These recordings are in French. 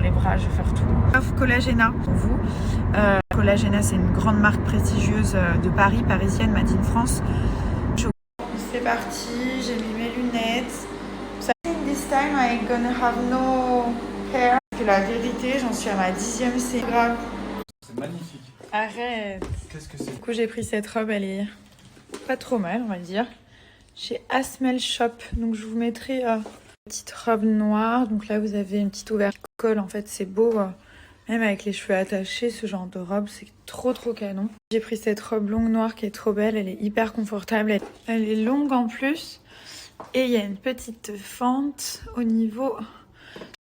les bras, je vais faire tout. Collagena pour vous. Collagena, c'est une grande marque prestigieuse de Paris, parisienne, made in France. C'est parti, j'ai mis mes lunettes. I think this time I'm gonna have no hair. C'est la vérité, j'en suis à ma 10e, c'est grave. C'est magnifique. Arrête. Qu'est-ce que c'est? Du coup, j'ai pris cette robe, elle est pas trop mal, on va dire. Chez Asmel Shop, donc je vous mettrai une petite robe noire. Donc là, vous avez une petite ouverture qui colle, en fait, c'est beau. Même avec les cheveux attachés, ce genre de robe, c'est trop canon. J'ai pris cette robe longue noire qui est trop belle, elle est hyper confortable. Elle est longue en plus. Et il y a une petite fente au niveau.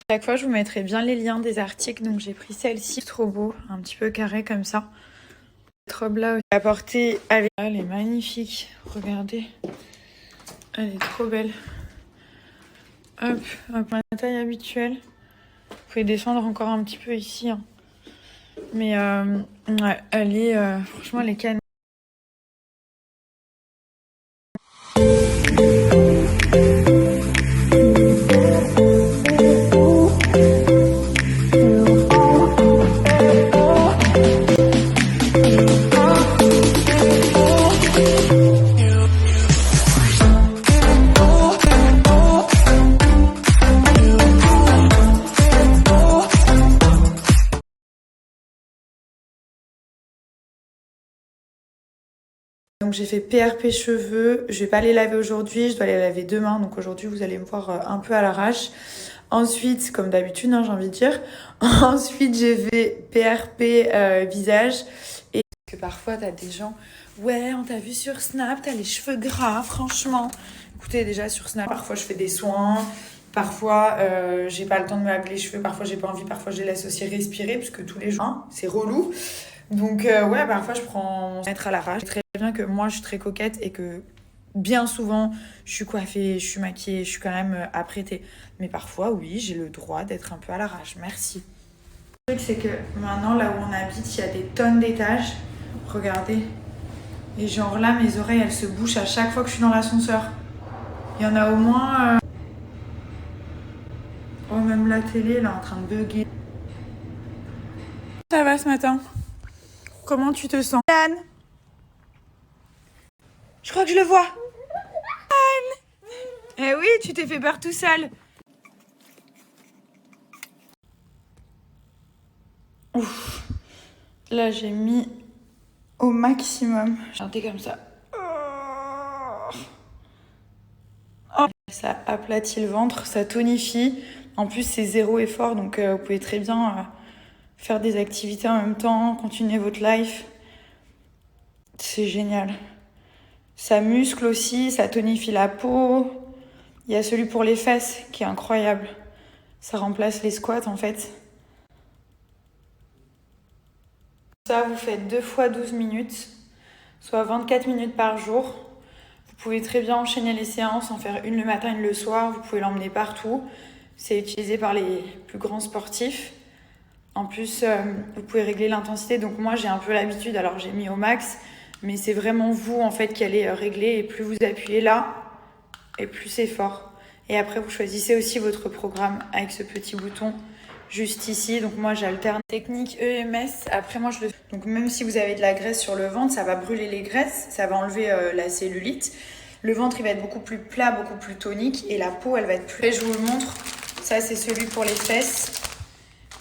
Chaque fois, je vous mettrai bien les liens des articles. Donc j'ai pris celle-ci, trop beau, un petit peu carré comme ça. Cette robe-là, à porter avec... Elle est magnifique, regardez. Elle est trop belle. Hop, hop, ma taille habituelle. Vous pouvez descendre encore un petit peu ici. Hein. Mais ouais, elle est... franchement, elle est canon. Donc j'ai fait PRP cheveux, je vais pas les laver aujourd'hui, je dois les laver demain, donc aujourd'hui vous allez me voir un peu à l'arrache. Ensuite, comme d'habitude, hein, j'ai envie de dire, ensuite j'ai fait PRP visage. Et que parfois t'as des gens, ouais on t'a vu sur Snap, t'as les cheveux gras, franchement. Écoutez, déjà sur Snap, parfois je fais des soins, parfois j'ai pas le temps de me laver les cheveux, parfois j'ai pas envie, parfois je les laisse aussi respirer, puisque tous les jours, hein, c'est relou. Donc ouais, parfois je prends mettre à l'arrache. Très bien que moi je suis très coquette et que bien souvent je suis coiffée, je suis maquillée, je suis quand même apprêtée. Mais parfois oui, j'ai le droit d'être un peu à l'arrache. Merci. Le truc c'est que maintenant là où on habite, il y a des tonnes d'étages. Regardez. Et genre là mes oreilles elles se bouchent à chaque fois que je suis dans l'ascenseur. Il y en a au moins... Oh même la télé elle est en train de bugger. Ça va ce matin? Comment tu te sens? Anne, je crois que je le vois. Anne. Eh oui, tu t'es fait peur tout seul. Ouf. Là, j'ai mis au maximum. Regardez comme ça. Oh. Ça aplatit le ventre, ça tonifie. En plus, c'est zéro effort, donc vous pouvez très bien faire des activités en même temps, continuer votre life. C'est génial. Ça muscle aussi, ça tonifie la peau. Il y a celui pour les fesses qui est incroyable. Ça remplace les squats en fait. Ça, vous faites 2 fois 12 minutes, soit 24 minutes par jour. Vous pouvez très bien enchaîner les séances, en faire une le matin, une le soir. Vous pouvez l'emmener partout. C'est utilisé par les plus grands sportifs. En plus, vous pouvez régler l'intensité. Donc moi, j'ai un peu l'habitude, alors j'ai mis au max. Mais c'est vraiment vous, en fait, qui allez régler. Et plus vous appuyez là, et plus c'est fort. Et après, vous choisissez aussi votre programme avec ce petit bouton juste ici. Donc moi, j'alterne technique EMS. Après, moi, je le... Donc même si vous avez de la graisse sur le ventre, ça va brûler les graisses. Ça va enlever la cellulite. Le ventre, il va être beaucoup plus plat, beaucoup plus tonique. Et la peau, elle va être plus... Et je vous le montre. Ça, c'est celui pour les fesses.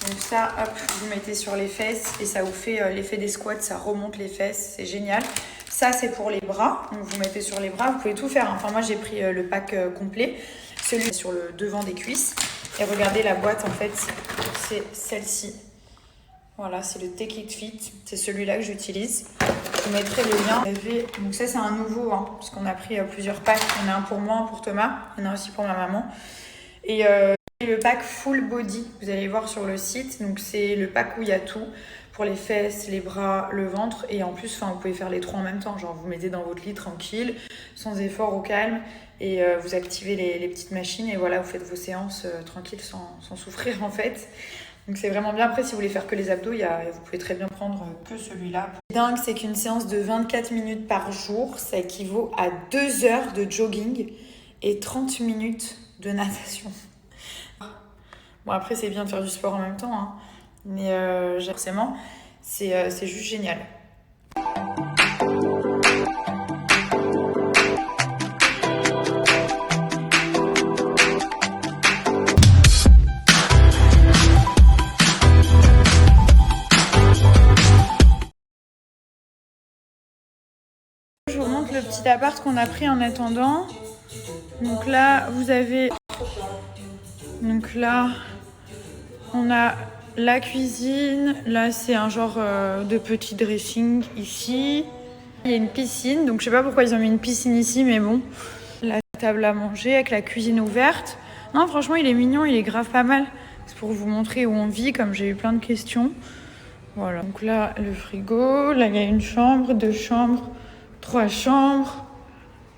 Donc ça, hop, vous mettez sur les fesses et ça vous fait l'effet des squats, ça remonte les fesses, c'est génial. Ça, c'est pour les bras, donc vous mettez sur les bras, vous pouvez tout faire. Enfin, moi, j'ai pris le pack complet, celui sur le devant des cuisses. Et regardez la boîte, en fait, c'est celle-ci. Voilà, c'est le Take It Fit, c'est celui-là que j'utilise. Je vous mettrai le lien. Donc ça, c'est un nouveau, hein, parce qu'on a pris plusieurs packs. Il y en a un pour moi, un pour Thomas, il y en a aussi pour ma maman. Et le pack full body, vous allez voir sur le site. Donc c'est le pack où il y a tout pour les fesses, les bras, le ventre. Et en plus, vous pouvez faire les trois en même temps. Genre vous mettez dans votre lit tranquille, sans effort, au calme. Et vous activez les petites machines. Et voilà, vous faites vos séances tranquilles sans souffrir en fait. Donc c'est vraiment bien. Après, si vous voulez faire que les abdos, vous pouvez très bien prendre que celui-là. Dingue, c'est qu'une séance de 24 minutes par jour, ça équivaut à 2 heures de jogging et 30 minutes de natation. Bon, après, c'est bien de faire du sport en même temps, hein. Mais forcément, c'est juste génial. Je vous montre le petit appart qu'on a pris en attendant. Donc là, vous avez... Donc là, on a la cuisine. Là, c'est un genre de petit dressing ici. Il y a une piscine. Donc je sais pas pourquoi ils ont mis une piscine ici, mais bon. La table à manger avec la cuisine ouverte. Non, franchement, il est mignon, il est grave pas mal. C'est pour vous montrer où on vit, comme j'ai eu plein de questions. Voilà. Donc là, le frigo. Là, il y a une chambre, 2 chambres, 3 chambres.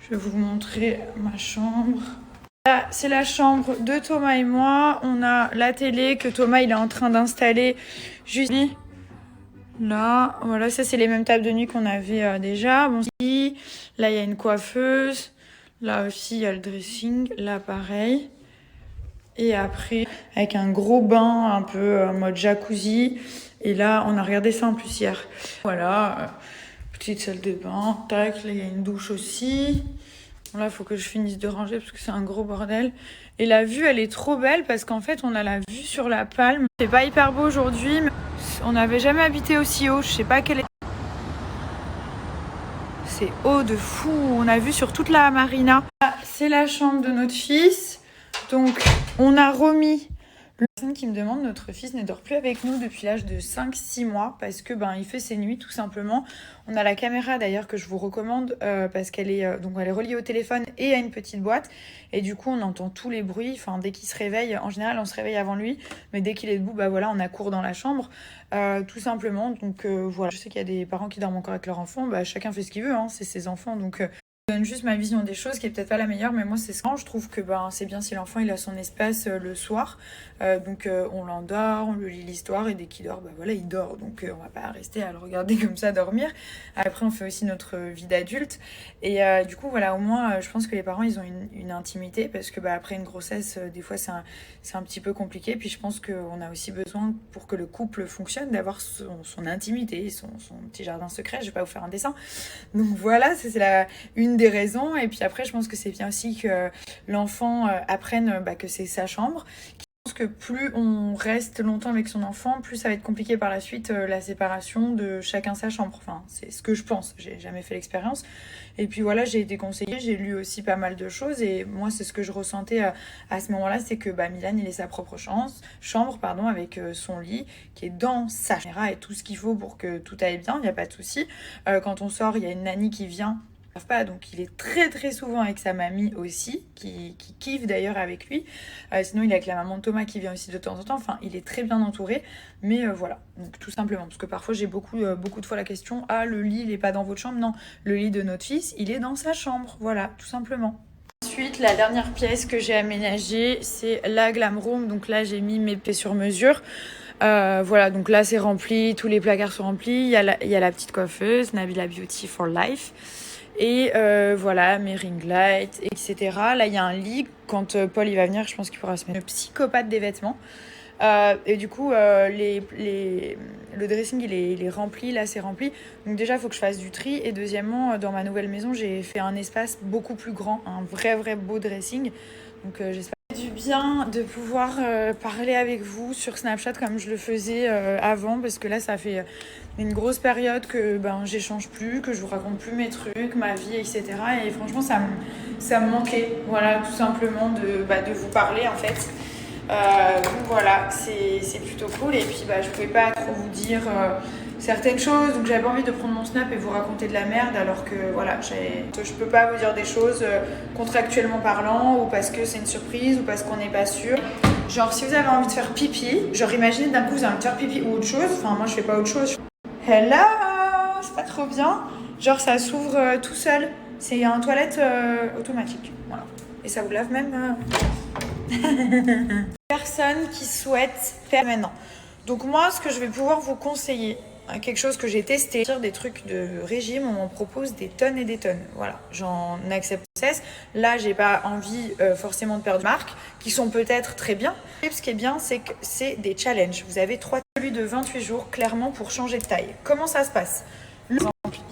Je vais vous montrer ma chambre. Là, c'est la chambre de Thomas et moi. On a la télé que Thomas il est en train d'installer juste là. Voilà, ça c'est les mêmes tables de nuit qu'on avait déjà. Bon, ici, là il y a une coiffeuse. Là aussi il y a le dressing. Là pareil. Et après, avec un gros bain un peu en mode jacuzzi. Et là, on a regardé ça en plus hier. Voilà, petite salle de bain. Tac, là il y a une douche aussi. Là, il faut que je finisse de ranger parce que c'est un gros bordel. Et la vue, elle est trop belle parce qu'en fait, on a la vue sur la Palme. C'est pas hyper beau aujourd'hui, mais on n'avait jamais habité aussi haut. Je sais pas quel est... C'est haut de fou. On a vu sur toute la marina. Là, c'est la chambre de notre fils. Donc, on a remis... La personne qui me demande, notre fils ne dort plus avec nous depuis l'âge de 5-6 mois parce que il fait ses nuits tout simplement. On a la caméra d'ailleurs que je vous recommande parce qu'elle est donc elle est reliée au téléphone et à une petite boîte et du coup on entend tous les bruits. Enfin dès qu'il se réveille, en général on se réveille avant lui, mais dès qu'il est debout, voilà, on accourt dans la chambre tout simplement. Donc voilà, je sais qu'il y a des parents qui dorment encore avec leurs enfants, chacun fait ce qu'il veut, hein, c'est ses enfants donc. Je donne juste ma vision des choses qui est peut-être pas la meilleure, mais moi c'est ça. Je trouve que c'est bien si l'enfant il a son espace le soir. Donc on l'endort, on lui lit l'histoire et dès qu'il dort, voilà, il dort. Donc on va pas rester à le regarder comme ça dormir. Après on fait aussi notre vie d'adulte. Et du coup voilà, au moins je pense que les parents ils ont une intimité parce que après une grossesse, des fois c'est un petit peu compliqué. Puis je pense qu'on a aussi besoin pour que le couple fonctionne d'avoir son intimité, son petit jardin secret. Je vais pas vous faire un dessin. Donc voilà, c'est une des raisons. Et puis après je pense que c'est bien aussi que l'enfant apprenne que c'est sa chambre. Je pense que plus on reste longtemps avec son enfant, plus ça va être compliqué par la suite la séparation de chacun sa chambre. Enfin, c'est ce que je pense. J'ai jamais fait l'expérience. Et puis voilà, j'ai été conseillée, j'ai lu aussi pas mal de choses et moi c'est ce que je ressentais à ce moment-là, c'est que Milan il est sa propre chambre avec son lit qui est dans sa caméra et tout ce qu'il faut pour que tout aille bien, il n'y a pas de souci. Quand on sort, il y a une nanny qui vient. Pas, donc il est très très souvent avec sa mamie aussi, qui kiffe d'ailleurs avec lui. Sinon il est avec la maman de Thomas qui vient aussi de temps en temps. Enfin, il est très bien entouré. Mais voilà, donc tout simplement. Parce que parfois j'ai beaucoup de fois la question, ah le lit il est pas dans votre chambre? Non, le lit de notre fils il est dans sa chambre. Voilà, tout simplement. Ensuite, la dernière pièce que j'ai aménagée, c'est la glam room. Donc là j'ai mis mes pieds sur mesure. Voilà, donc là c'est rempli, tous les placards sont remplis. Il y a la petite coiffeuse, Nabila Beauty for Life. Et voilà, mes ring lights, etc. Là, il y a un lit. Quand Paul il va venir, je pense qu'il pourra se mettre le psychopathe des vêtements. Et du coup, le dressing, il est rempli. Là, c'est rempli. Donc déjà, il faut que je fasse du tri. Et deuxièmement, dans ma nouvelle maison, j'ai fait un espace beaucoup plus grand. Un vrai beau dressing. Donc j'espère du bien de pouvoir parler avec vous sur Snapchat comme je le faisais avant. Parce que là, ça fait... une grosse période que j'échange plus, que je vous raconte plus mes trucs, ma vie, etc. Et franchement, ça me manquait, voilà, tout simplement de vous parler en fait. Donc voilà, c'est plutôt cool. Et puis je pouvais pas trop vous dire certaines choses, donc j'avais pas envie de prendre mon snap et vous raconter de la merde, alors que voilà, je peux pas vous dire des choses contractuellement parlant, ou parce que c'est une surprise, ou parce qu'on n'est pas sûr. Genre si vous avez envie de faire pipi, genre imaginez d'un coup vous avez envie de faire pipi ou autre chose, enfin moi je fais pas autre chose. Hello, c'est pas trop bien. Genre ça s'ouvre tout seul. C'est un toilette automatique. Voilà. Et ça vous lave même. Personne qui souhaite faire maintenant. Donc moi, ce que je vais pouvoir vous conseiller, quelque chose que j'ai testé. Des trucs de régime, on m'en propose des tonnes et des tonnes. Voilà, j'en accepte cesse. Là, j'ai pas envie forcément de perdre de marque, qui sont peut-être très bien. Et ce qui est bien, c'est que c'est des challenges. Vous avez 3 celui de 28 jours, clairement, pour changer de taille. Comment ça se passe? Il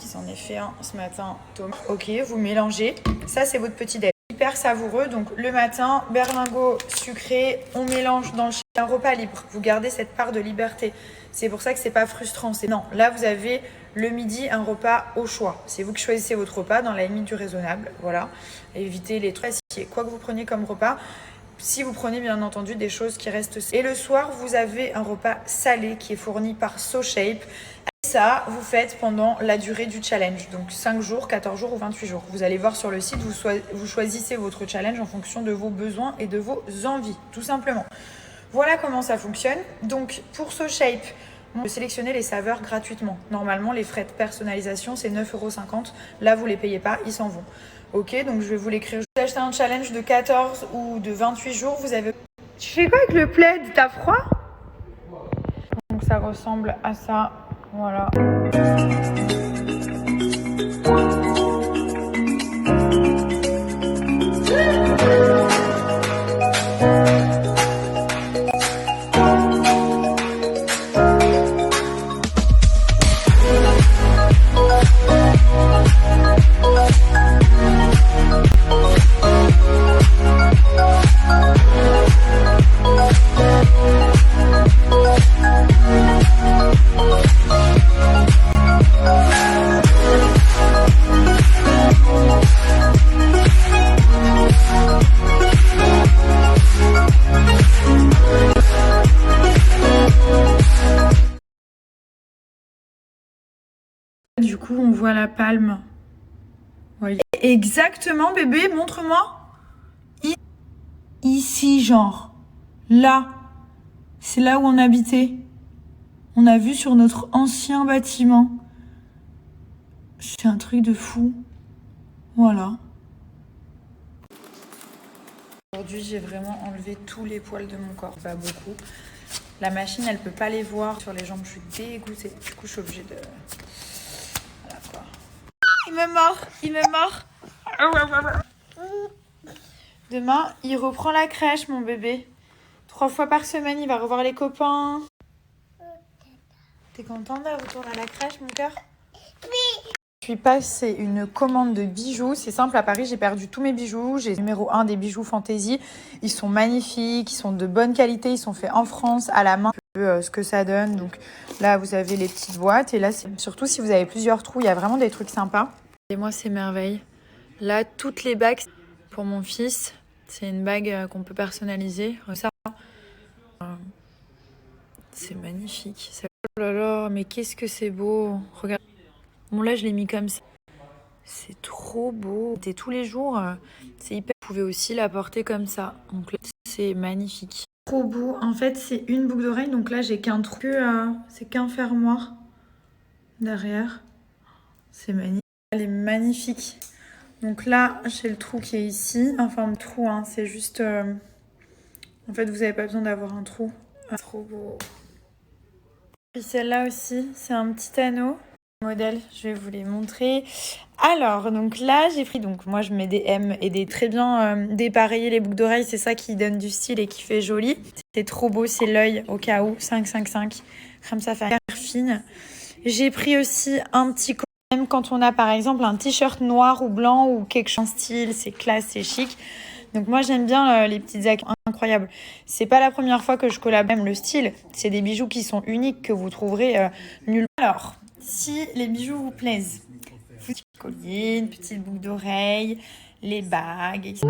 s'en est fait un ce matin, Thomas. Ok, vous mélangez. Ça, c'est votre petit déj. Hyper savoureux. Donc, le matin, berlingot sucré, on mélange dans un repas libre. Vous gardez cette part de liberté. C'est pour ça que c'est pas frustrant. Non, là, vous avez le midi un repas au choix. C'est vous qui choisissez votre repas dans la limite du raisonnable. Voilà. Évitez les trucs. Quoi que vous preniez comme repas. Si vous prenez bien entendu des choses qui restent. Et le soir, vous avez un repas salé qui est fourni par SoShape. Et ça, vous faites pendant la durée du challenge. Donc 5 jours, 14 jours ou 28 jours. Vous allez voir sur le site, vous choisissez votre challenge en fonction de vos besoins et de vos envies, tout simplement. Voilà comment ça fonctionne. Donc pour SoShape, on peut sélectionner les saveurs gratuitement. Normalement, les frais de personnalisation, c'est 9,50 €. Là, vous ne les payez pas, ils s'en vont. Ok, donc je vais vous l'écrire. Vous achetez un challenge de 14 ou de 28 jours, vous avez... Tu fais quoi avec le plaid? T'as froid? Donc ça ressemble à ça, voilà. Du coup, on voit la palme. Ouais. Exactement, bébé, montre-moi. Ici, genre. Là. C'est là où on habitait. On a vu sur notre ancien bâtiment. C'est un truc de fou. Voilà. Aujourd'hui, j'ai vraiment enlevé tous les poils de mon corps. Pas beaucoup. La machine, elle peut pas les voir sur les jambes. Je suis dégoûtée. Du coup, je suis obligée de... Voilà quoi. Il me mord. Il me mord. Demain, il reprend la crèche, mon bébé. 3 fois par semaine, il va revoir les copains. T'es contente de retourner à la crèche, mon cœur? Oui. Je suis passée une commande de bijoux. C'est simple, à Paris, j'ai perdu tous mes bijoux. J'ai numéro 1 des bijoux fantaisie. Ils sont magnifiques, ils sont de bonne qualité. Ils sont faits en France, à la main. Ce que ça donne. Donc là, vous avez les petites boîtes. Et là, surtout si vous avez plusieurs trous, il y a vraiment des trucs sympas. Et moi, c'est merveille. Là, toutes les bagues pour mon fils. C'est une bague qu'on peut personnaliser. Ça, c'est magnifique. Oh là là, mais qu'est-ce que c'est beau. Regarde. Bon, là, je l'ai mis comme ça. C'est trop beau. Et tous les jours, c'est hyper. Vous pouvez aussi la porter comme ça. Donc là, c'est magnifique. Trop beau. En fait, c'est une boucle d'oreille. Donc là, j'ai qu'un trou. C'est qu'un fermoir derrière. C'est magnifique. Elle est magnifique. Donc là, j'ai le trou qui est ici. Enfin, le trou, hein, c'est juste... En fait, vous n'avez pas besoin d'avoir un trou. Trop beau. Et celle-là aussi, c'est un petit anneau. Modèle, je vais vous les montrer. Alors, donc là, j'ai pris... Donc moi, je mets des M et des très bien dépareillés les boucles d'oreilles. C'est ça qui donne du style et qui fait joli. C'est trop beau, c'est l'œil au cas où. 5,55. Comme ça, fait hyper fine. J'ai pris aussi un petit... Même quand on a par exemple un t-shirt noir ou blanc ou quelque chose en style, c'est classe, c'est chic. Donc moi j'aime bien les petites actes incroyables. C'est pas la première fois que je collabore même le style. C'est des bijoux qui sont uniques que vous trouverez nulle part. Alors, si les bijoux vous plaisent, petit collier, une petite boucle d'oreille, les bagues, etc.